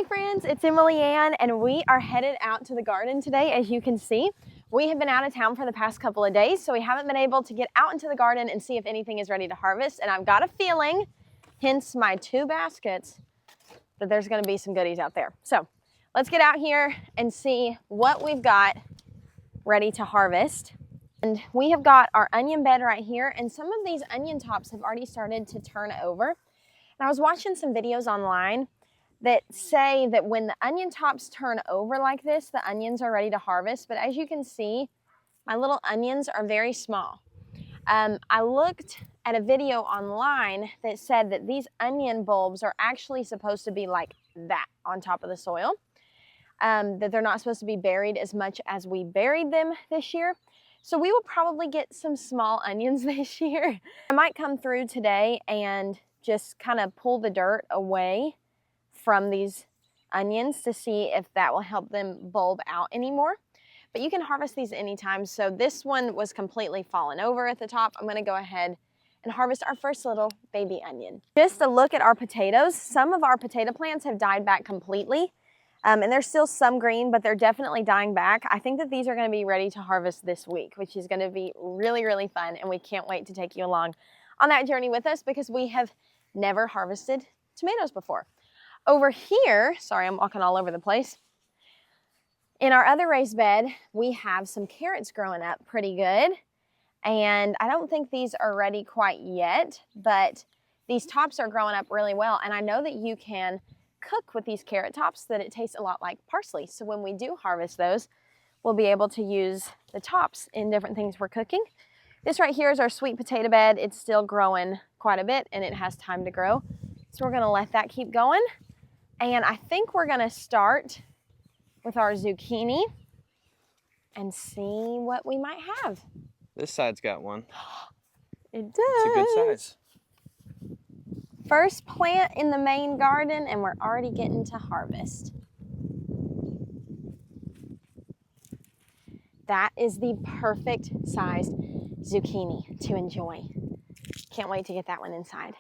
Hey friends, it's Emily Ann and we are headed out to the garden today. As you can see, we have been out of town for the past couple of days, so we haven't been able to get out into the garden and see if anything is ready to harvest. And I've got a feeling, hence my 2 baskets, that there's gonna be some goodies out there. So let's get out here and see what we've got ready to harvest. And we have got our onion bed right here, and some of these onion tops have already started to turn over. And I was watching some videos online that say that when the onion tops turn over like this, the onions are ready to harvest. But as you can see, my little onions are very small. I looked at a video online that said that these onion bulbs are actually supposed to be like that on top of the soil, that they're not supposed to be buried as much as we buried them this year. So we will probably get some small onions this year. I might come through today and just kind of pull the dirt away from these onions to see if that will help them bulb out anymore. But you can harvest these anytime. So this one was completely fallen over at the top. I'm gonna go ahead and harvest our first little baby onion. Just a look at our potatoes. Some of our potato plants have died back completely. And there's still some green, but they're definitely dying back. I think that these are gonna be ready to harvest this week, which is gonna be really, really fun. And we can't wait to take you along on that journey with us because we have never harvested tomatoes before. Over here, sorry, I'm walking all over the place. In our other raised bed, we have some carrots growing up pretty good. And I don't think these are ready quite yet, but these tops are growing up really well. And I know that you can cook with these carrot tops, that it tastes a lot like parsley. So when we do harvest those, we'll be able to use the tops in different things we're cooking. This right here is our sweet potato bed. It's still growing quite a bit and it has time to grow. So we're gonna let that keep going. And I think we're gonna start with our zucchini and see what we might have. This side's got one. It does. It's a good size. First plant in the main garden and we're already getting to harvest. That is the perfect sized zucchini to enjoy. Can't wait to get that one inside.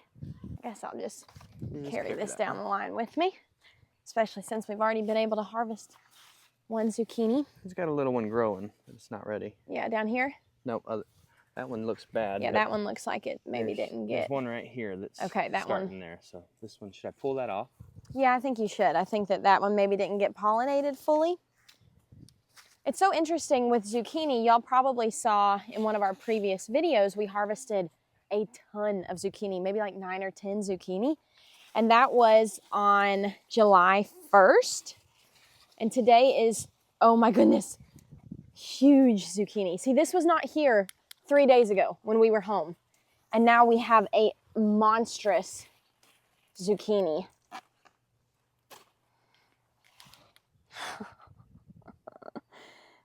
I guess I'll just carry this down the line with me, especially since we've already been able to harvest one zucchini. It's got a little one growing, but it's not ready. Yeah, down here? Nope, that one looks bad. Yeah, that one looks like it maybe didn't get. There's one right here that's okay, that starting one there. So this one, should I pull that off? Yeah, I think you should. I think that one maybe didn't get pollinated fully. It's so interesting with zucchini. Y'all probably saw in one of our previous videos, we harvested a ton of zucchini, maybe like 9 or 10 zucchini. And that was on July 1st. And today is, oh my goodness, huge zucchini. See, this was not here 3 days ago when we were home. And now we have a monstrous zucchini.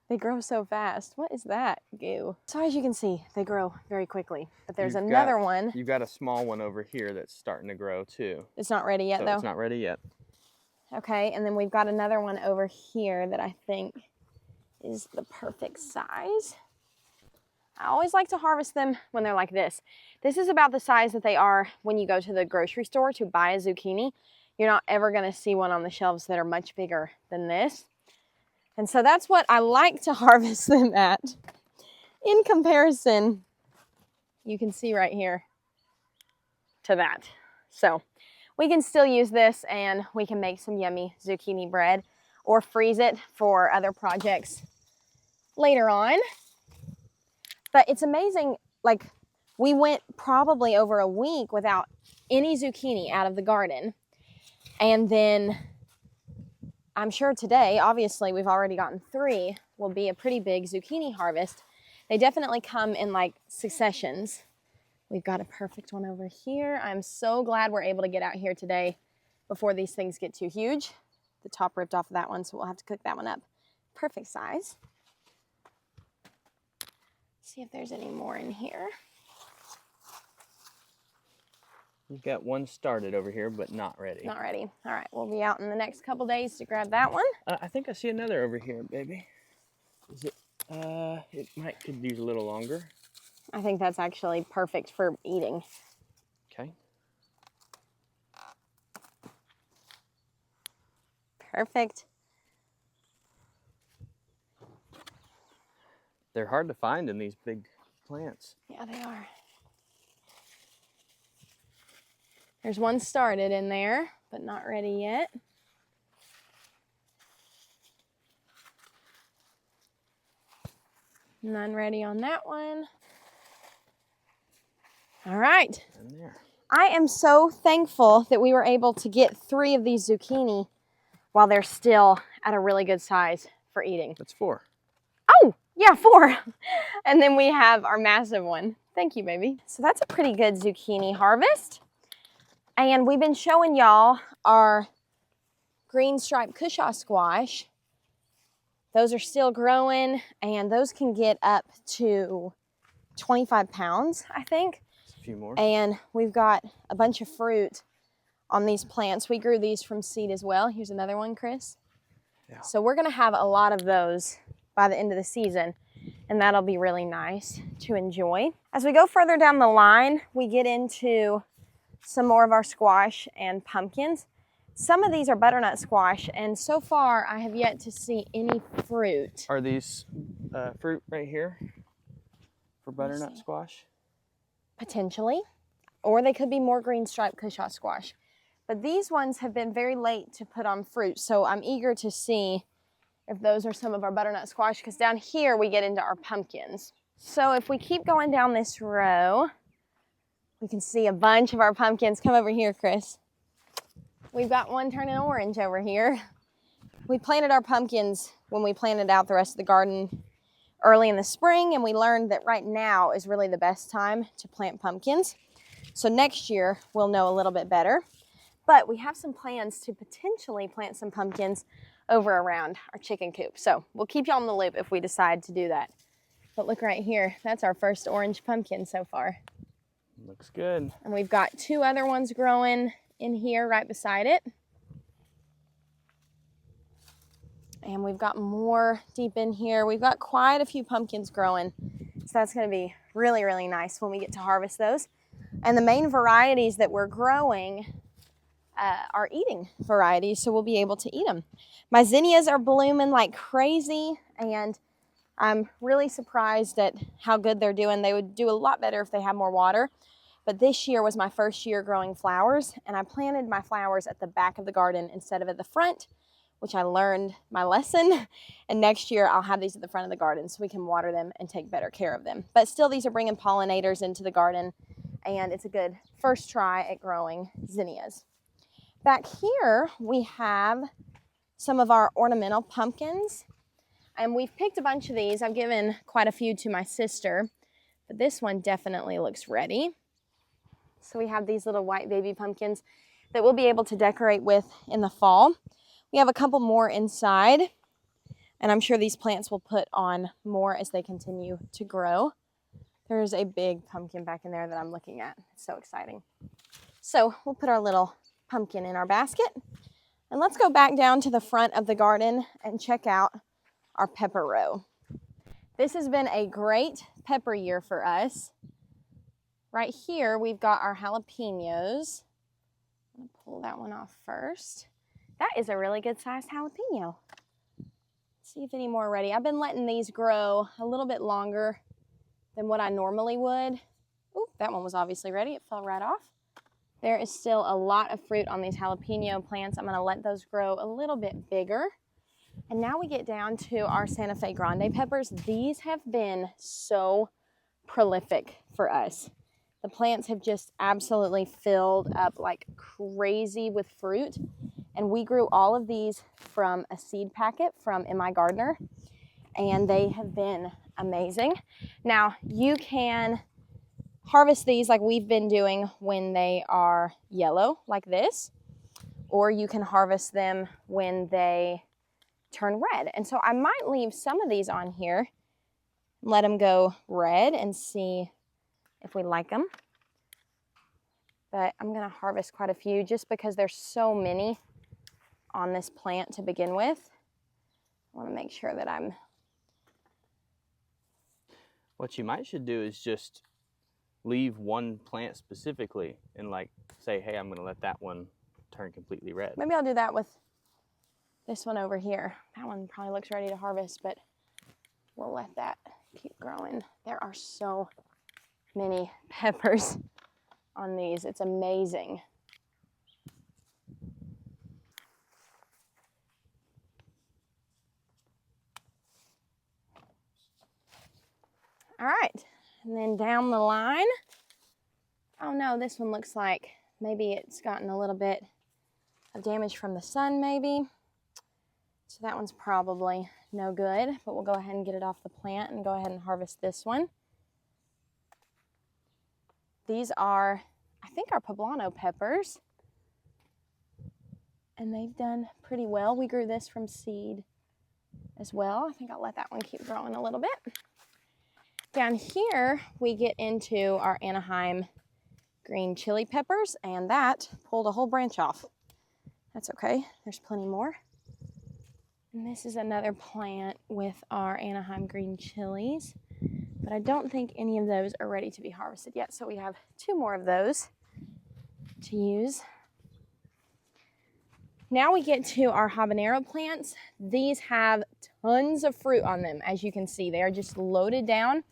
They grow so fast. What is that goo? So as you can see, they grow very quickly. But there's another one. You've got a small one over here that's starting to grow too. It's not ready yet though? It's not ready yet. Okay, and then we've got another one over here that I think is the perfect size. I always like to harvest them when they're like this. This is about the size that they are when you go to the grocery store to buy a zucchini. You're not ever gonna see one on the shelves that are much bigger than this. And so that's what I like to harvest them at. In comparison, you can see right here to that. So we can still use this and we can make some yummy zucchini bread or freeze it for other projects later on. But it's amazing, like we went probably over a week without any zucchini out of the garden. And then I'm sure today, obviously we've already gotten 3, will be a pretty big zucchini harvest. They definitely come in like successions. We've got a perfect one over here. I'm so glad we're able to get out here today before these things get too huge. The top ripped off of that one, so we'll have to cook that one up. Perfect size. See if there's any more in here. You've got one started over here, but not ready. Not ready. All right, we'll be out in the next couple days to grab that one. I think I see another over here, baby. Is it? It could use a little longer. I think that's actually perfect for eating. Okay. Perfect. They're hard to find in these big plants. Yeah, they are. There's one started in there, but not ready yet. None ready on that one. All right. And there. I am so thankful that we were able to get 3 of these zucchini while they're still at a really good size for eating. That's 4. Oh, yeah, 4. And then we have our massive one. Thank you, baby. So that's a pretty good zucchini harvest. And we've been showing y'all our green striped cushaw squash. Those are still growing, and those can get up to 25 pounds, I think. A few more. And we've got a bunch of fruit on these plants. We grew these from seed as well. Here's another one, Chris. Yeah. So we're gonna have a lot of those by the end of the season, and that'll be really nice to enjoy. As we go further down the line, we get into some more of our squash and pumpkins. Some of these are butternut squash, and so far I have yet to see any fruit. Are these fruit right here for butternut squash? Potentially, or they could be more green striped cushaw squash. But these ones have been very late to put on fruit, so I'm eager to see if those are some of our butternut squash, because down here we get into our pumpkins. So if we keep going down this row, we can see a bunch of our pumpkins. Come over here, Chris. We've got one turning orange over here. We planted our pumpkins when we planted out the rest of the garden early in the spring, and we learned that right now is really the best time to plant pumpkins. So next year we'll know a little bit better. But we have some plans to potentially plant some pumpkins over around our chicken coop. So we'll keep you on the loop if we decide to do that. But look right here, that's our first orange pumpkin so far. Looks good. And we've got 2 other ones growing in here right beside it. And we've got more deep in here. We've got quite a few pumpkins growing. So that's gonna be really, really nice when we get to harvest those. And the main varieties that we're growing are eating varieties, so we'll be able to eat them. My zinnias are blooming like crazy, and I'm really surprised at how good they're doing. They would do a lot better if they had more water. But this year was my first year growing flowers, and I planted my flowers at the back of the garden instead of at the front, which I learned my lesson. And next year I'll have these at the front of the garden so we can water them and take better care of them. But still, these are bringing pollinators into the garden, and it's a good first try at growing zinnias. Back here we have some of our ornamental pumpkins, and we've picked a bunch of these. I've given quite a few to my sister, but this one definitely looks ready. So we have these little white baby pumpkins that we'll be able to decorate with in the fall. We have a couple more inside, and I'm sure these plants will put on more as they continue to grow. There's a big pumpkin back in there that I'm looking at. It's so exciting. So we'll put our little pumpkin in our basket, and let's go back down to the front of the garden and check out our pepper row. This has been a great pepper year for us. Right here we've got our jalapenos. I'm gonna pull that one off first. That is a really good sized jalapeno. Let's see if any more are ready. I've been letting these grow a little bit longer than what I normally would. Ooh, that one was obviously ready. It fell right off. There is still a lot of fruit on these jalapeno plants. I'm gonna let those grow a little bit bigger. And now we get down to our Santa Fe Grande peppers. These have been so prolific for us. The plants have just absolutely filled up like crazy with fruit. And we grew all of these from a seed packet from MI Gardener, and they have been amazing. Now you can harvest these like we've been doing when they are yellow like this, or you can harvest them when they turn red. And so I might leave some of these on here, let them go red and see if we like them. But I'm gonna harvest quite a few just because there's so many on this plant to begin with. I wanna make sure that I'm... What you should do is just leave one plant specifically and like say, hey, I'm gonna let that one turn completely red. Maybe I'll do that with This one over here, that one probably looks ready to harvest, but we'll let that keep growing. There are so many peppers on these. It's amazing. All right, and then down the line, oh no, this one looks like maybe it's gotten a little bit of damage from the sun maybe. So that one's probably no good, but we'll go ahead and get it off the plant and go ahead and harvest this one. These are, I think, are poblano peppers, and they've done pretty well. We grew this from seed as well. I think I'll let that one keep growing a little bit. Down here, we get into our Anaheim green chili peppers, and that pulled a whole branch off. That's okay, there's plenty more. And this is another plant with our Anaheim green chilies, but I don't think any of those are ready to be harvested yet, so we have 2 more of those to use. Now we get to our habanero plants. These have tons of fruit on them, as you can see. They are just loaded down,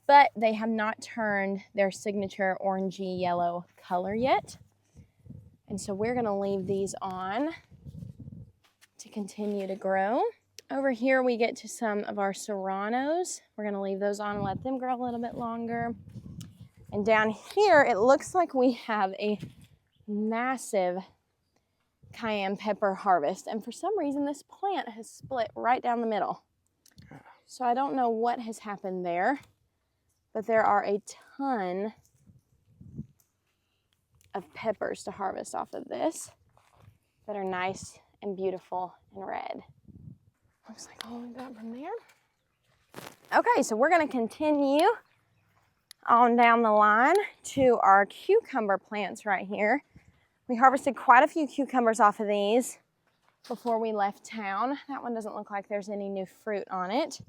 but they have not turned their signature orangey yellow color yet. And so we're gonna leave these on to continue to grow. Over here we get to some of our serranos. We're gonna leave those on and let them grow a little bit longer. And down here, it looks like we have a massive cayenne pepper harvest. And for some reason, this plant has split right down the middle. So I don't know what has happened there, but there are a ton of peppers to harvest off of this that are nice and beautiful and red. Looks like all we got from there. Okay, so we're gonna continue on down the line to our cucumber plants right here. We harvested quite a few cucumbers off of these before we left town. That one doesn't look like there's any new fruit on it.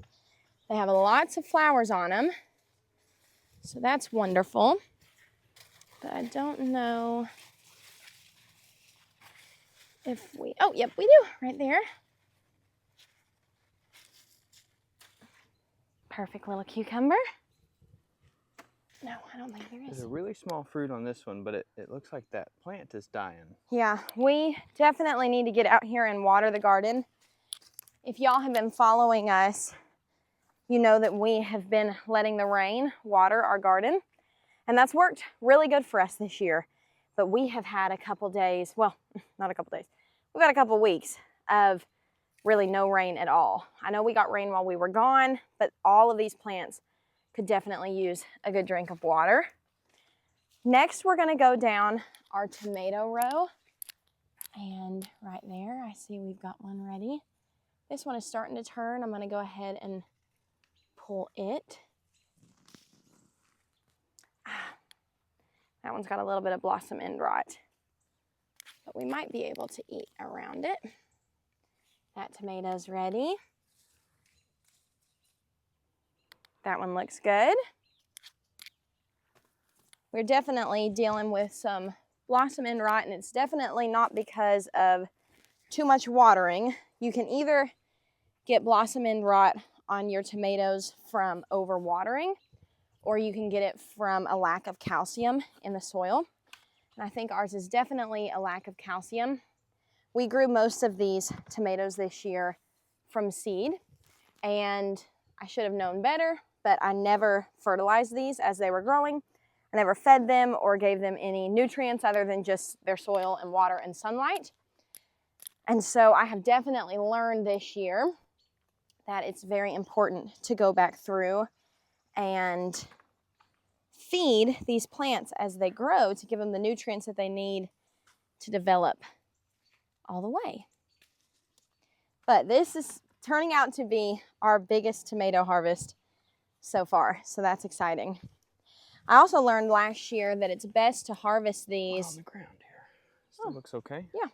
They have lots of flowers on them, so that's wonderful. But I don't know if we, oh, yep, we do, right there. Perfect little cucumber. No, I don't think there is. There's a really small fruit on this one, but it looks like that plant is dying. Yeah, we definitely need to get out here and water the garden. If y'all have been following us, you know that we have been letting the rain water our garden, and that's worked really good for us this year. But we have had a couple days, well, not a couple days, we've got a couple weeks of really no rain at all. I know we got rain while we were gone, but all of these plants could definitely use a good drink of water. Next, we're gonna go down our tomato row. And right there, I see we've got one ready. This one is starting to turn. I'm gonna go ahead and pull it. That one's got a little bit of blossom end rot, but we might be able to eat around it. That tomato's ready. That one looks good. We're definitely dealing with some blossom end rot, and it's definitely not because of too much watering. You can either get blossom end rot on your tomatoes from overwatering, or you can get it from a lack of calcium in the soil. And I think ours is definitely a lack of calcium. We grew most of these tomatoes this year from seed, and I should have known better, but I never fertilized these as they were growing. I never fed them or gave them any nutrients other than just their soil and water and sunlight. And so I have definitely learned this year that it's very important to go back through and feed these plants as they grow to give them the nutrients that they need to develop all the way. But this is turning out to be our biggest tomato harvest so far, so that's exciting. I also learned last year that it's best to harvest these. On the ground here. Still looks okay. Yeah.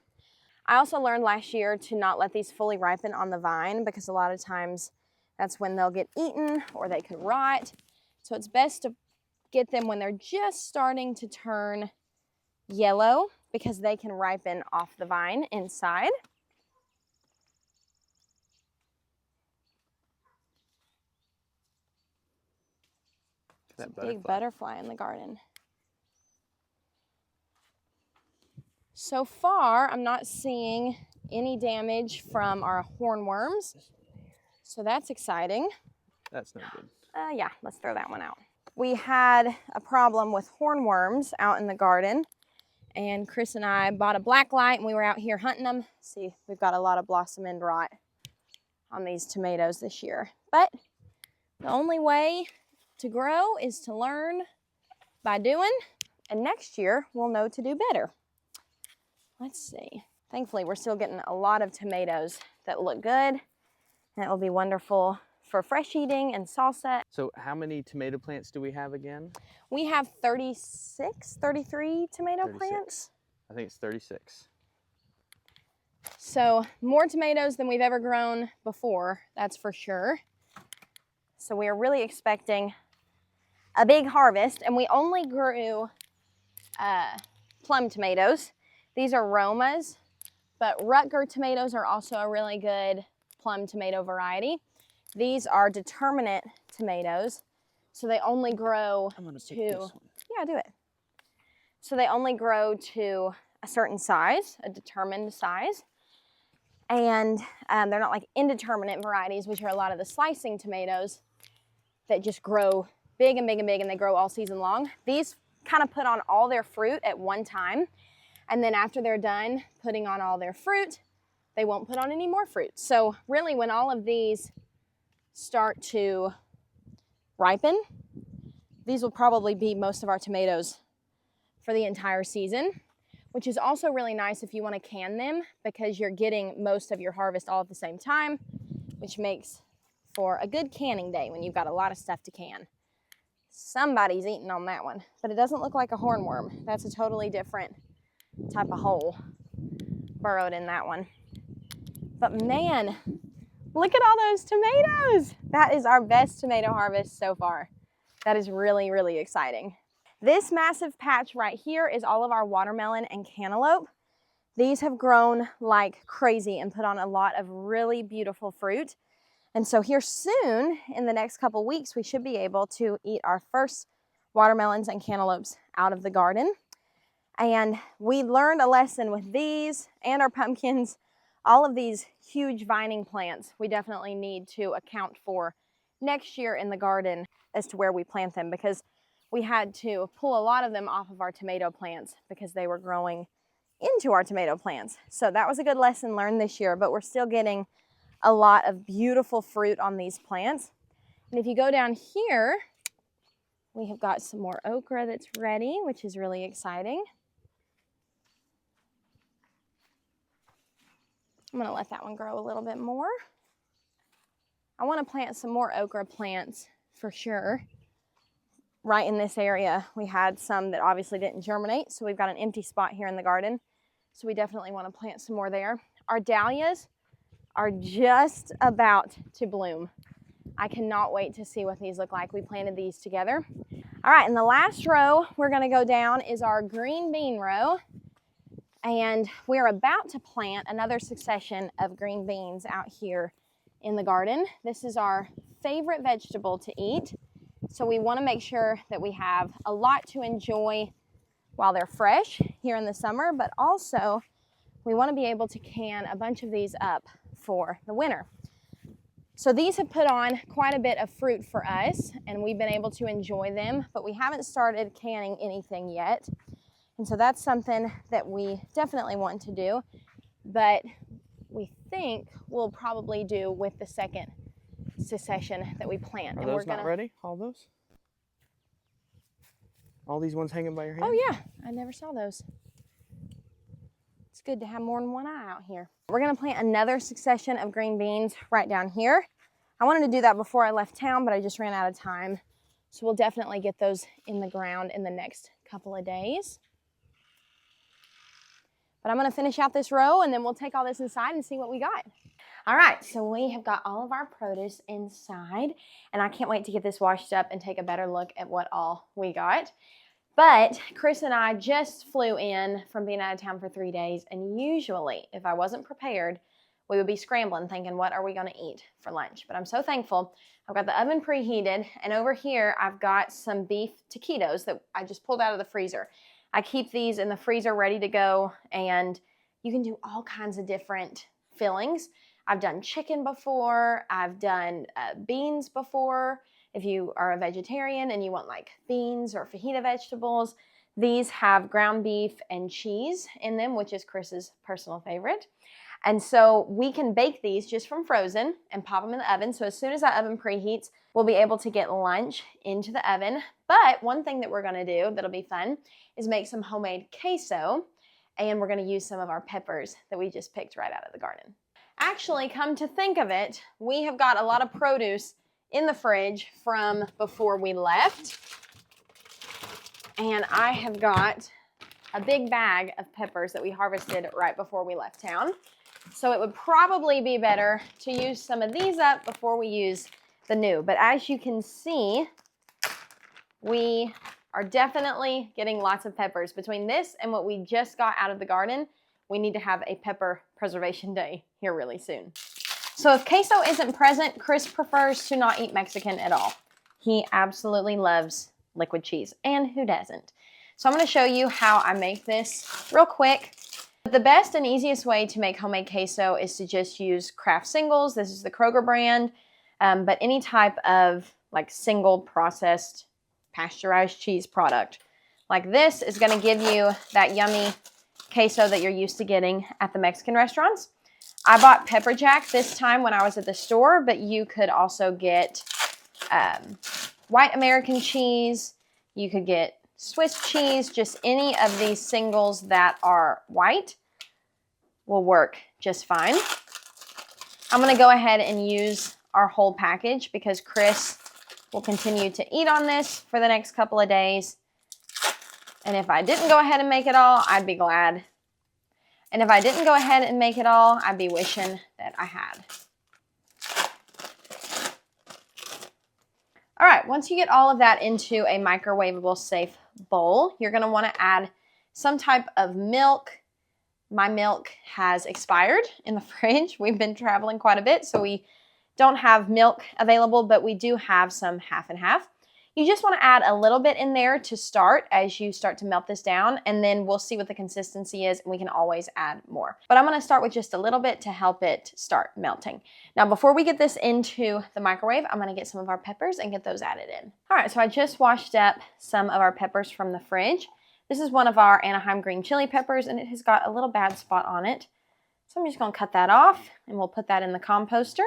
I also learned last year to not let these fully ripen on the vine, because a lot of times that's when they'll get eaten or they could rot. So it's best to get them when they're just starting to turn yellow, because they can ripen off the vine inside. that big butterfly in the garden. So far, I'm not seeing any damage from our hornworms, so that's exciting. That's no good. Yeah, let's throw that one out. We had a problem with hornworms out in the garden, and Chris and I bought a black light and we were out here hunting them. See, we've got a lot of blossom end rot on these tomatoes this year. But the only way to grow is to learn by doing, and next year we'll know to do better. Let's see. Thankfully, we're still getting a lot of tomatoes that look good, and it will be wonderful for fresh eating and salsa. So how many tomato plants do we have again? We have 33 tomato 36. plants. I think it's 36. So more tomatoes than we've ever grown before, that's for sure. So we are really expecting a big harvest, and we only grew plum tomatoes. These are Romas, but Rutger tomatoes are also a really good plum tomato variety. These are determinate tomatoes, so they only grow to, yeah, do it. So they only grow to a certain size, a determined size. And they're not like indeterminate varieties, which are a lot of the slicing tomatoes that just grow big and big and big, and they grow all season long. These kind of put on all their fruit at one time, and then after they're done putting on all their fruit, they won't put on any more fruit. So really, when all of these start to ripen, these will probably be most of our tomatoes for the entire season, which is also really nice if you want to can them, because you're getting most of your harvest all at the same time, which makes for a good canning day when you've got a lot of stuff to can. Somebody's eating on that one, but it doesn't look like a hornworm. That's a totally different type of hole burrowed in that one. But man, look at all those tomatoes. That is our best tomato harvest so far. That is really, really exciting. This massive patch right here is all of our watermelon and cantaloupe. These have grown like crazy and put on a lot of really beautiful fruit. And so here soon, in the next couple weeks, we should be able to eat our first watermelons and cantaloupes out of the garden. And we learned a lesson with these and our pumpkins, all of these huge vining plants. We definitely need to account for next year in the garden as to where we plant them, because we had to pull a lot of them off of our tomato plants because they were growing into our tomato plants. So that was a good lesson learned this year, but we're still getting a lot of beautiful fruit on these plants. And if you go down here, we have got some more okra that's ready, which is really exciting. I'm gonna let that one grow a little bit more. I wanna plant some more okra plants for sure. Right in this area, we had some that obviously didn't germinate, so we've got an empty spot here in the garden. So we definitely wanna plant some more there. Our dahlias are just about to bloom. I cannot wait to see what these look like. We planted these together. All right, and the last row we're gonna go down is our green bean row. And we're about to plant another succession of green beans out here in the garden. This is our favorite vegetable to eat. So we want to make sure that we have a lot to enjoy while they're fresh here in the summer, but also we want to be able to can a bunch of these up for the winter. So these have put on quite a bit of fruit for us, and we've been able to enjoy them, but we haven't started canning anything yet. And so that's something that we definitely want to do, but we think we'll probably do with the second succession that we plant. Are those not ready? All those? All these ones hanging by your hand? Oh yeah, I never saw those. It's good to have more than one eye out here. We're gonna plant another succession of green beans right down here. I wanted to do that before I left town, but I just ran out of time. So we'll definitely get those in the ground in the next couple of days. But I'm gonna finish out this row and then we'll take all this inside and see what we got. All right, so we have got all of our produce inside, and I can't wait to get this washed up and take a better look at what all we got. But Chris and I just flew in from being out of town for 3 days, and usually if I wasn't prepared, we would be scrambling thinking, what are we going to eat for lunch? But I'm so thankful. I've got the oven preheated, and over here I've got some beef taquitos that I just pulled out of the freezer. I keep these in the freezer ready to go, and you can do all kinds of different fillings. I've done chicken before. I've done beans before. If you are a vegetarian and you want like beans or fajita vegetables, these have ground beef and cheese in them, which is Chris's personal favorite. And so we can bake these just from frozen and pop them in the oven. So as soon as that oven preheats, we'll be able to get lunch into the oven. But one thing that we're gonna do that'll be fun is make some homemade queso, and we're gonna use some of our peppers that we just picked right out of the garden. Actually, come to think of it, we have got a lot of produce in the fridge from before we left. And I have got a big bag of peppers that we harvested right before we left town. So it would probably be better to use some of these up before we use the new. But as you can see, we are definitely getting lots of peppers. Between this and what we just got out of the garden, we need to have a pepper preservation day here really soon. So if queso isn't present, Chris prefers to not eat Mexican at all. He absolutely loves liquid cheese, and who doesn't? So I'm going to show you how I make this real quick. The best and easiest way to make homemade queso is to just use Kraft Singles. This is the Kroger brand, but any type of like single processed pasteurized cheese product like this is going to give you that yummy queso that you're used to getting at the Mexican restaurants. I bought pepper jack this time when I was at the store, but you could also get white American cheese. You could get Swiss cheese. Just any of these singles that are white will work just fine. I'm going to go ahead and use our whole package because Chris will continue to eat on this for the next couple of days. And if I didn't go ahead and make it all, I'd be glad. And if I didn't go ahead and make it all, I'd be wishing that I had. All right, once you get all of that into a microwavable safe bowl, you're going to want to add some type of milk. My milk has expired in the fridge. We've been traveling quite a bit, so we don't have milk available, but we do have some half and half. You just want to add a little bit in there to start as you start to melt this down, and then we'll see what the consistency is, and we can always add more. But I'm going to start with just a little bit to help it start melting. Now, before we get this into the microwave, I'm going to get some of our peppers and get those added in. All right, so I just washed up some of our peppers from the fridge. This is one of our Anaheim green chili peppers, and it has got a little bad spot on it. So I'm just going to cut that off, and we'll put that in the composter.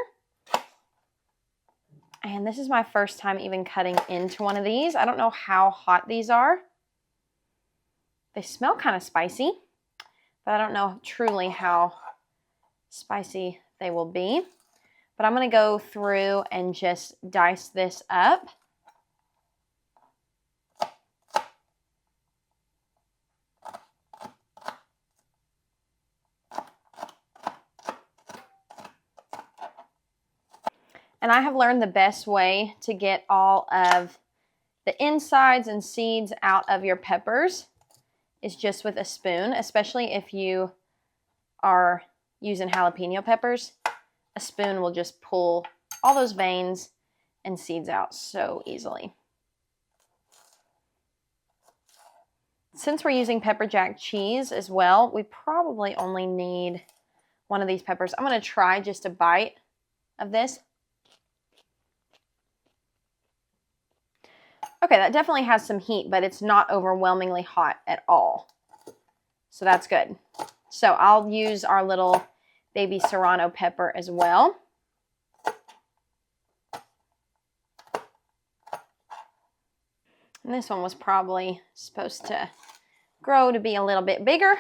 And this is my first time even cutting into one of these. I don't know how hot these are. They smell kind of spicy, but I don't know truly how spicy they will be. But I'm going to go through and just dice this up. And I have learned the best way to get all of the insides and seeds out of your peppers is just with a spoon, especially if you are using jalapeno peppers. A spoon will just pull all those veins and seeds out so easily. Since we're using pepper jack cheese as well, we probably only need one of these peppers. I'm going to try just a bite of this. Okay, that definitely has some heat, but it's not overwhelmingly hot at all. So that's good. So I'll use our little baby serrano pepper as well. And this one was probably supposed to grow to be a little bit bigger,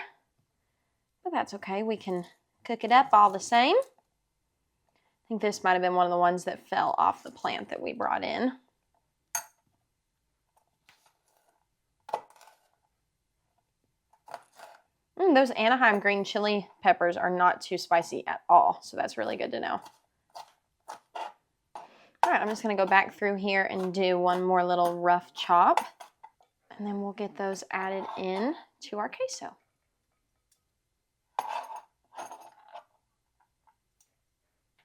but that's okay. We can cook it up all the same. I think this might have been one of the ones that fell off the plant that we brought in. Those Anaheim green chili peppers are not too spicy at all, so that's really good to know. All right, I'm just going to go back through here and do one more little rough chop, and then we'll get those added in to our queso.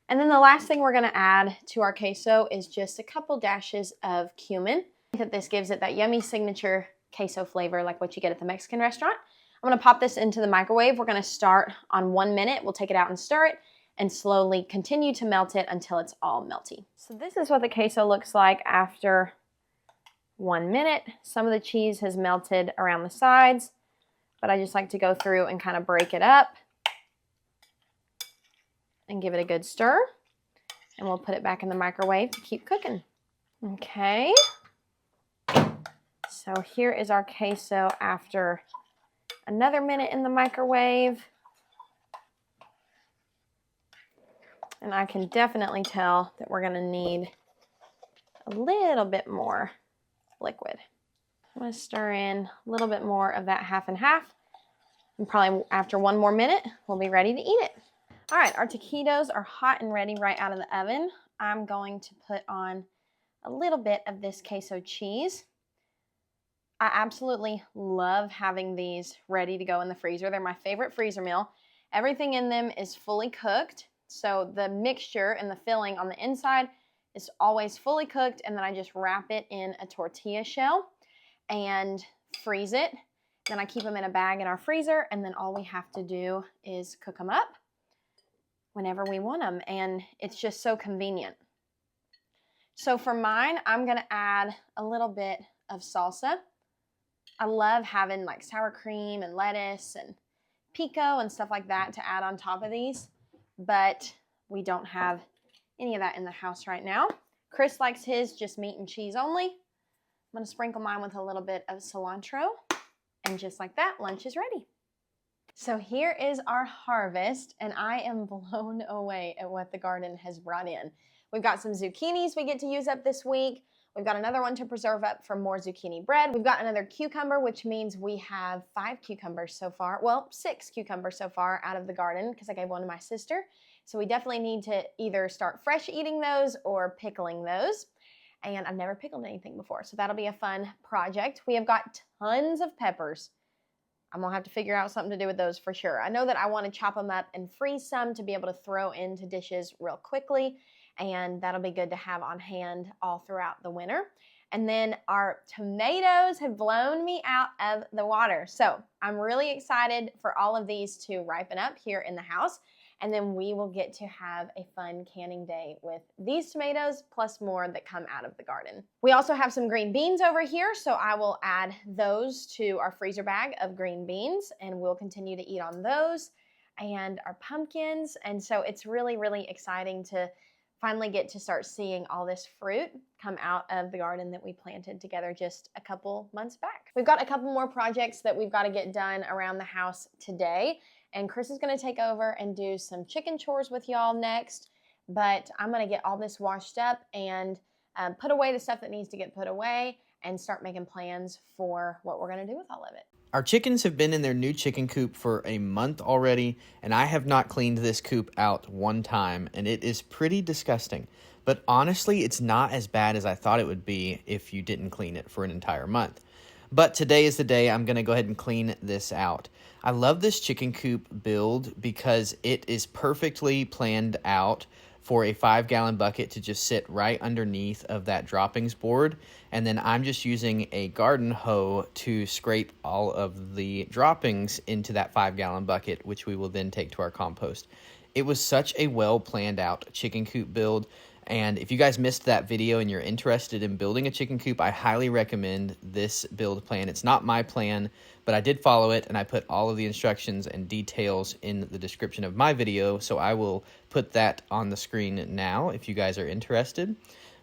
And then the last thing we're gonna add to our queso is just a couple dashes of cumin. I think that this gives it that yummy signature queso flavor like what you get at the Mexican restaurant. I'm gonna pop this into the microwave. We're gonna start on 1 minute. We'll take it out and stir it and slowly continue to melt it until it's all melty. So this is what the queso looks like after 1 minute. Some of the cheese has melted around the sides, but I just like to go through and kind of break it up and give it a good stir. And we'll put it back in the microwave to keep cooking. Okay. So here is our queso after another minute in the microwave. And I can definitely tell that we're gonna need a little bit more liquid. I'm gonna stir in a little bit more of that half and half. And probably after 1 more minute, we'll be ready to eat it. All right, our taquitos are hot and ready right out of the oven. I'm going to put on a little bit of this queso cheese. I absolutely love having these ready to go in the freezer. They're my favorite freezer meal. Everything in them is fully cooked. So the mixture and the filling on the inside is always fully cooked, and then I just wrap it in a tortilla shell and freeze it. Then I keep them in a bag in our freezer, and then all we have to do is cook them up whenever we want them, and it's just so convenient. So for mine, I'm gonna add a little bit of salsa. I love having like sour cream and lettuce and pico and stuff like that to add on top of these, but we don't have any of that in the house right now. Chris likes his just meat and cheese only. I'm gonna sprinkle mine with a little bit of cilantro, and just like that, lunch is ready. So here is our harvest, and I am blown away at what the garden has brought in. We've got some zucchinis we get to use up this week. We've got another one to preserve up for more zucchini bread. We've got another cucumber, which means we have 5 cucumbers so far. Well, 6 cucumbers so far out of the garden because I gave one to my sister. So we definitely need to either start fresh eating those or pickling those. And I've never pickled anything before, so that'll be a fun project. We have got tons of peppers. I'm gonna have to figure out something to do with those for sure. I know that I wanna chop them up and freeze some to be able to throw into dishes real quickly, and that'll be good to have on hand all throughout the winter. And then our tomatoes have blown me out of the water. So I'm really excited for all of these to ripen up here in the house. And then we will get to have a fun canning day with these tomatoes plus more that come out of the garden. We also have some green beans over here, so I will add those to our freezer bag of green beans, and we'll continue to eat on those, and our pumpkins. And so it's really, really exciting to finally get to start seeing all this fruit come out of the garden that we planted together just a couple months back. We've got a couple more projects that we've got to get done around the house today. And Chris is going to take over and do some chicken chores with y'all next. But I'm going to get all this washed up and put away the stuff that needs to get put away and start making plans for what we're going to do with all of it. Our chickens have been in their new chicken coop for a month already, and I have not cleaned this coop out one time, and it is pretty disgusting. But honestly, it's not as bad as I thought it would be if you didn't clean it for an entire month. But today is the day I'm going to go ahead and clean this out. I love this chicken coop build because it is perfectly planned out for a 5-gallon bucket to just sit right underneath of that droppings board. And then I'm just using a garden hoe to scrape all of the droppings into that 5-gallon bucket, which we will then take to our compost. It was such a well planned out chicken coop build. And if you guys missed that video and you're interested in building a chicken coop, I highly recommend this build plan. It's not my plan, but I did follow it, and I put all of the instructions and details in the description of my video, so I will put that on the screen now if you guys are interested.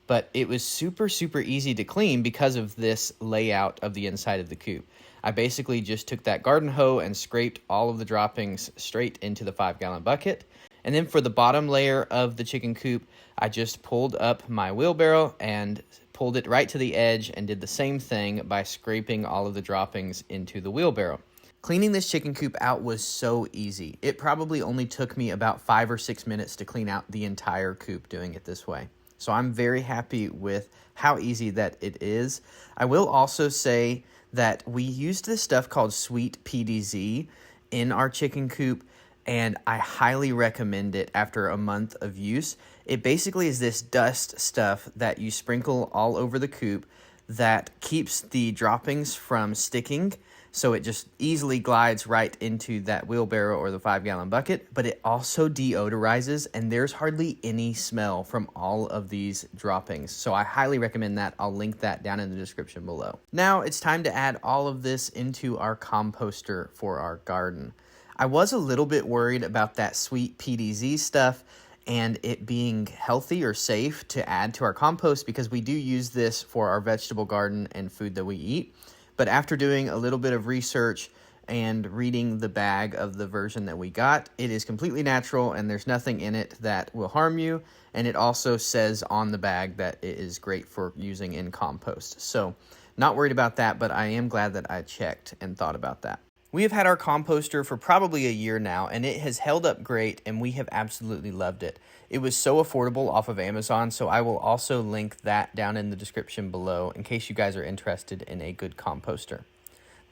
But it was super, super easy to clean because of this layout of the inside of the coop. I basically just took that garden hoe and scraped all of the droppings straight into the 5-gallon bucket. And then for the bottom layer of the chicken coop, I just pulled up my wheelbarrow and pulled it right to the edge and did the same thing by scraping all of the droppings into the wheelbarrow. Cleaning this chicken coop out was so easy. It probably only took me about 5 or 6 minutes to clean out the entire coop doing it this way. So I'm very happy with how easy that it is. I will also say that we used this stuff called Sweet PDZ in our chicken coop. and I highly recommend it after a month of use. It basically is this dust stuff that you sprinkle all over the coop that keeps the droppings from sticking, so it just easily glides right into that wheelbarrow or the 5-gallon bucket, but it also deodorizes, and there's hardly any smell from all of these droppings. So I highly recommend that. I'll link that down in the description below. Now it's time to add all of this into our composter for our garden. I was a little bit worried about that sweet PDZ stuff and it being healthy or safe to add to our compost, because we do use this for our vegetable garden and food that we eat. But after doing a little bit of research and reading the bag of the version that we got, it is completely natural and there's nothing in it that will harm you. And it also says on the bag that it is great for using in compost. So not worried about that, but I am glad that I checked and thought about that. We have had our composter for probably a year now, and it has held up great, and we have absolutely loved it. It was so affordable off of Amazon, so I will also link that down in the description below in case you guys are interested in a good composter.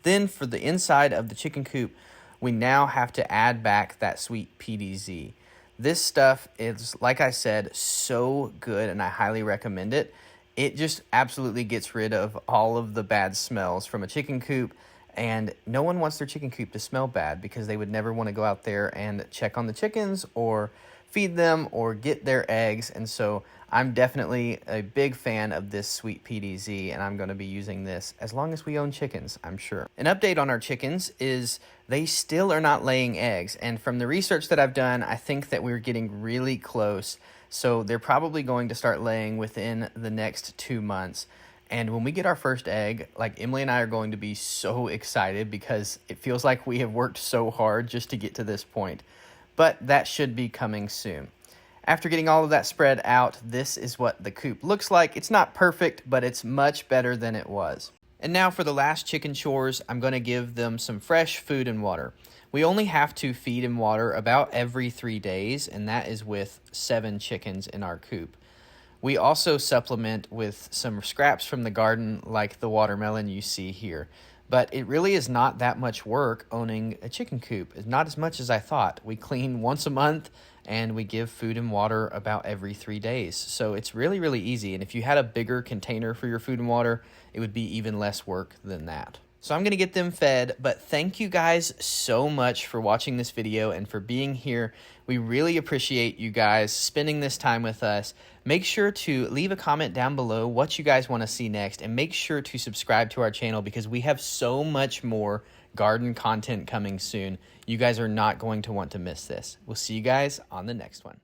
Then for the inside of the chicken coop, we now have to add back that sweet PDZ. This stuff is, like I said, so good, and I highly recommend it. It just absolutely gets rid of all of the bad smells from a chicken coop. And no one wants their chicken coop to smell bad, because they would never want to go out there and check on the chickens or feed them or get their eggs. And so I'm definitely a big fan of this sweet PDZ, and I'm going to be using this as long as we own chickens, I'm sure. An update on our chickens is they still are not laying eggs. And from the research that I've done, I think that we're getting really close. So they're probably going to start laying within the next 2 months. And when we get our first egg, like, Emily and I are going to be so excited, because it feels like we have worked so hard just to get to this point. But that should be coming soon. After getting all of that spread out, this is what the coop looks like. It's not perfect, but it's much better than it was. And now for the last chicken chores, I'm going to give them some fresh food and water. We only have to feed and water about every 3 days, and that is with 7 chickens in our coop. We also supplement with some scraps from the garden, like the watermelon you see here. But it really is not that much work owning a chicken coop. It's not as much as I thought. We clean once a month, and we give food and water about every 3 days. So it's really, really easy. And if you had a bigger container for your food and water, it would be even less work than that. So I'm going to get them fed, but thank you guys so much for watching this video and for being here. We really appreciate you guys spending this time with us. Make sure to leave a comment down below what you guys want to see next, and make sure to subscribe to our channel, because we have so much more garden content coming soon. You guys are not going to want to miss this. We'll see you guys on the next one.